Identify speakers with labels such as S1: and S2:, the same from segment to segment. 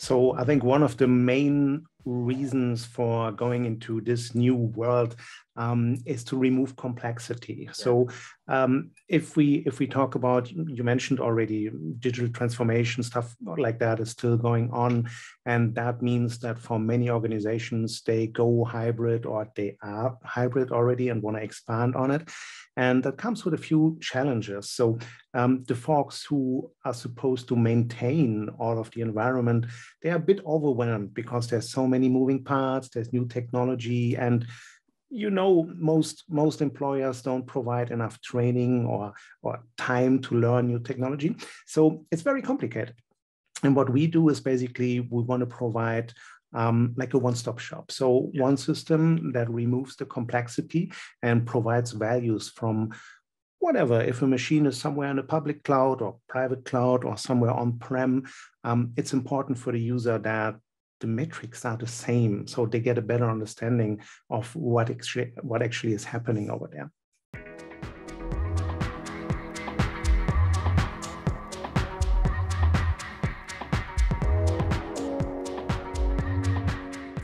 S1: So I think one of the main reasons for going into this new world is to remove complexity. Yeah. So if we talk about, you mentioned already, digital transformation, stuff like that is still going on. And that means that for many organizations, they go hybrid or they are hybrid already and want to expand on it. And that comes with a few challenges. So the folks who are supposed to maintain all of the environment, they are a bit overwhelmed because there's so many moving parts, there's new technology, and most employers don't provide enough training or time to learn new technology. So it's very complicated. And what we do is basically we want to provide like a one-stop shop. So one system that removes the complexity and provides values from whatever. If a machine is somewhere in a public cloud or private cloud or somewhere on-prem, it's important for the user that the metrics are the same, so they get a better understanding of what actually is happening over there.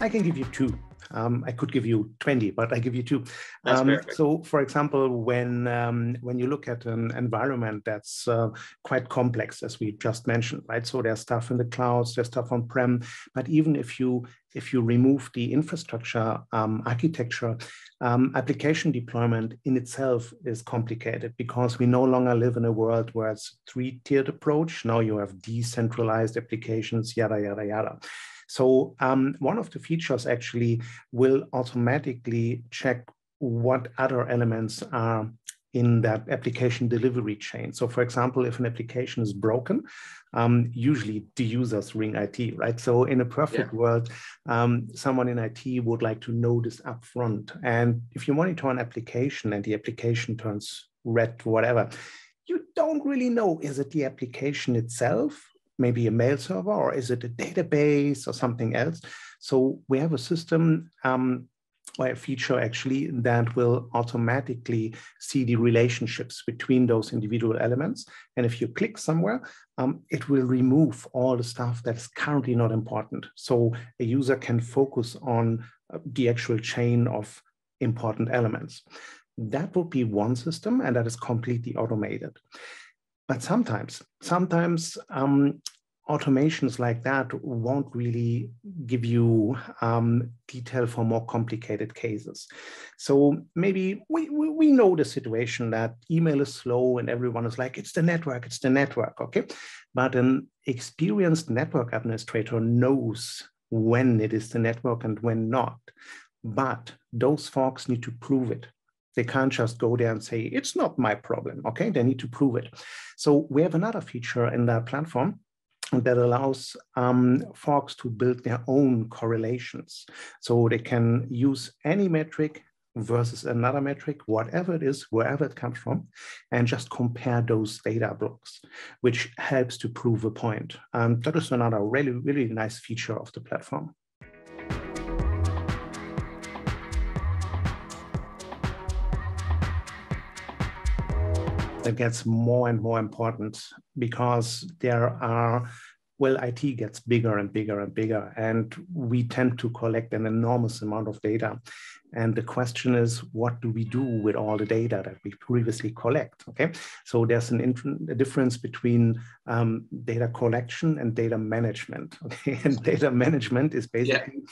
S1: I can give you two. I could give you 20, but I give you two. So, for example, when you look at an environment that's quite complex, as we just mentioned, right? So there's stuff in the clouds, there's stuff on-prem, but even if you remove the infrastructure architecture, application deployment in itself is complicated because we no longer live in a world where it's a three-tiered approach. Now you have decentralized applications, yada, yada, yada. So one of the features actually will automatically check what other elements are in that application delivery chain. So for example, if an application is broken, usually the users ring IT, right? So in a perfect world, someone in IT would like to know this upfront. And if you monitor an application and the application turns red, whatever, you don't really know, is it the application itself? Maybe a mail server, or is it a database or something else? So we have a system or a feature actually that will automatically see the relationships between those individual elements. And if you click somewhere, it will remove all the stuff that's currently not important. So a user can focus on the actual chain of important elements. That would be one system, and that is completely automated. But sometimes automations like that won't really give you detail for more complicated cases. So maybe we know the situation that email is slow and everyone is like, it's the network, okay? But an experienced network administrator knows when it is the network and when not. But those folks need to prove it. They can't just go there and say, it's not my problem, okay? They need to prove it. So we have another feature in that platform that allows folks to build their own correlations. So they can use any metric versus another metric, whatever it is, wherever it comes from, and just compare those data blocks, which helps to prove a point. That is another really, really nice feature of the platform. That gets more and more important because there are, well, IT gets bigger and bigger and bigger, and we tend to collect an enormous amount of data. And the question is, what do we do with all the data that we previously collect? Okay, so there's a difference between data collection and data management. Okay, and data management is basically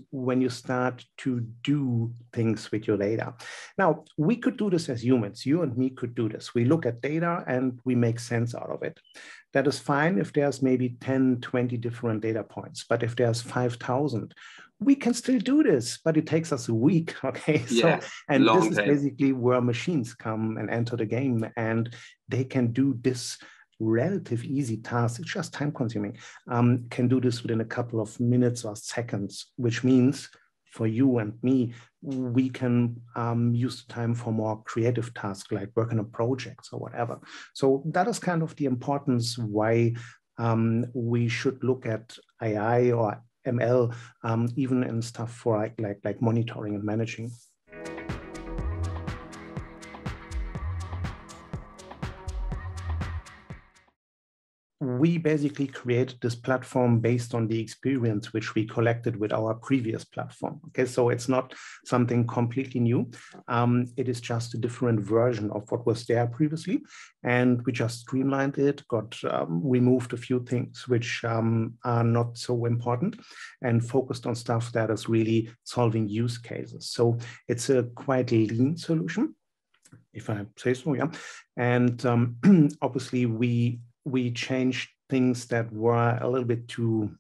S1: when you start to do things with your data. Now, we could do this as humans. You and me could do this. We look at data and we make sense out of it. That is fine if there's maybe 10, 20 different data points. But if there's 5,000, we can still do this, but it takes us a week, okay? So, and this is basically where machines come and enter the game, and they can do this relative easy task. It's just time consuming, can do this within a couple of minutes or seconds, which means for you and me, we can use the time for more creative tasks like working on projects or whatever. So that is kind of the importance why we should look at AI or ML, even in stuff for like monitoring and managing. we basically created this platform based on the experience which we collected with our previous platform. Okay, so it's not something completely new. It is just a different version of what was there previously. And we just streamlined it, removed a few things which are not so important, and focused on stuff that is really solving use cases. So it's a quite lean solution, if I say so, yeah. And obviously we changed things that were a little bit too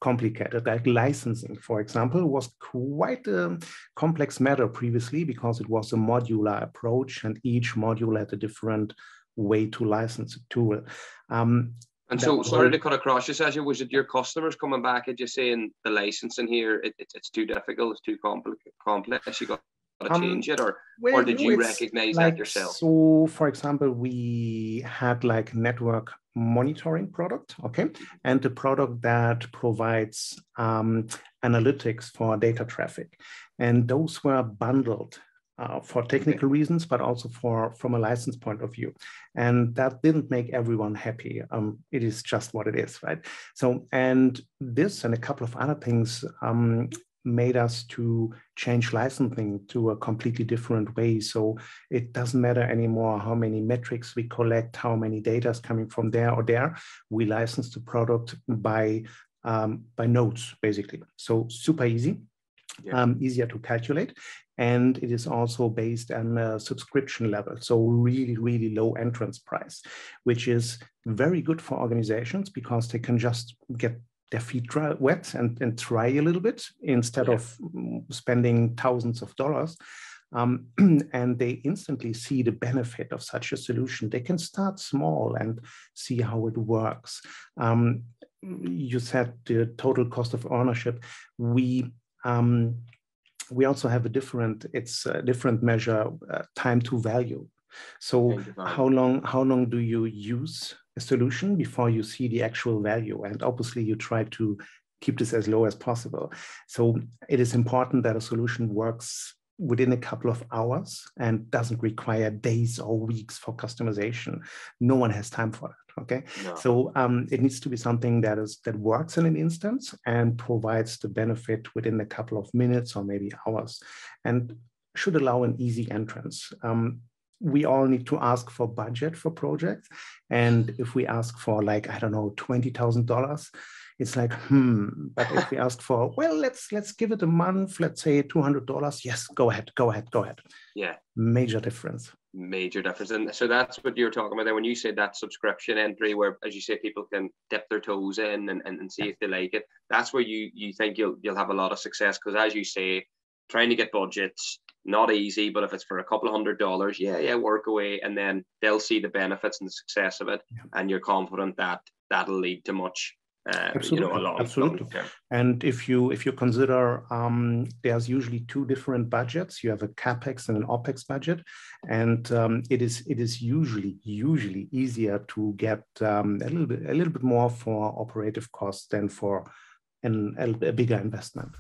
S1: complicated, like licensing, for example, was quite a complex matter previously because it was a modular approach and each module had a different way to license a tool.
S2: And so, sorry to cut across you, Sascha, was it your customers coming back and just saying the licensing here, it's too difficult, it's too complex, you got to change it, or did you recognize like, that yourself?
S1: So, for example, we had like network monitoring product, okay, and the product that provides analytics for data traffic, and those were bundled for technical reasons, but also from a license point of view, and that didn't make everyone happy. It is just what it is, right? So, and this and a couple of other things made us to change licensing to a completely different way. So it doesn't matter anymore how many metrics we collect, how many data is coming from there or there. We license the product by nodes, basically. So super easy, easier to calculate. And it is also based on a subscription level. So really, really low entrance price, which is very good for organizations because they can just get their feet wet and try a little bit instead of spending thousands of dollars. And they instantly see the benefit of such a solution. They can start small and see how it works. You said the total cost of ownership. We also have a different measure, time to value. So how long do you use a solution before you see the actual value? And obviously you try to keep this as low as possible. So it is important that a solution works within a couple of hours and doesn't require days or weeks for customization. No one has time for that, okay? No. So it needs to be something that works in an instance and provides the benefit within a couple of minutes or maybe hours, and should allow an easy entrance. We all need to ask for budget for projects. And if we ask for like, I don't know, $20,000, it's like, but if we ask for, well, let's give it a month, let's say $200, yes, go ahead.
S2: Yeah.
S1: Major difference.
S2: Major difference. And so that's what you're talking about there when you said that subscription entry, where, as you say, people can dip their toes in and see if they like it. That's where you think you'll have a lot of success, because as you say, trying to get budgets, not easy, but if it's for a couple of $100, work away, and then they'll see the benefits and the success of it, and you're confident that that'll lead to much,
S1: absolutely.
S2: A long term.
S1: And if you consider, there's usually two different budgets. You have a CapEx and an OpEx budget, and it is usually easier to get a little bit more for operative costs than for a bigger investment.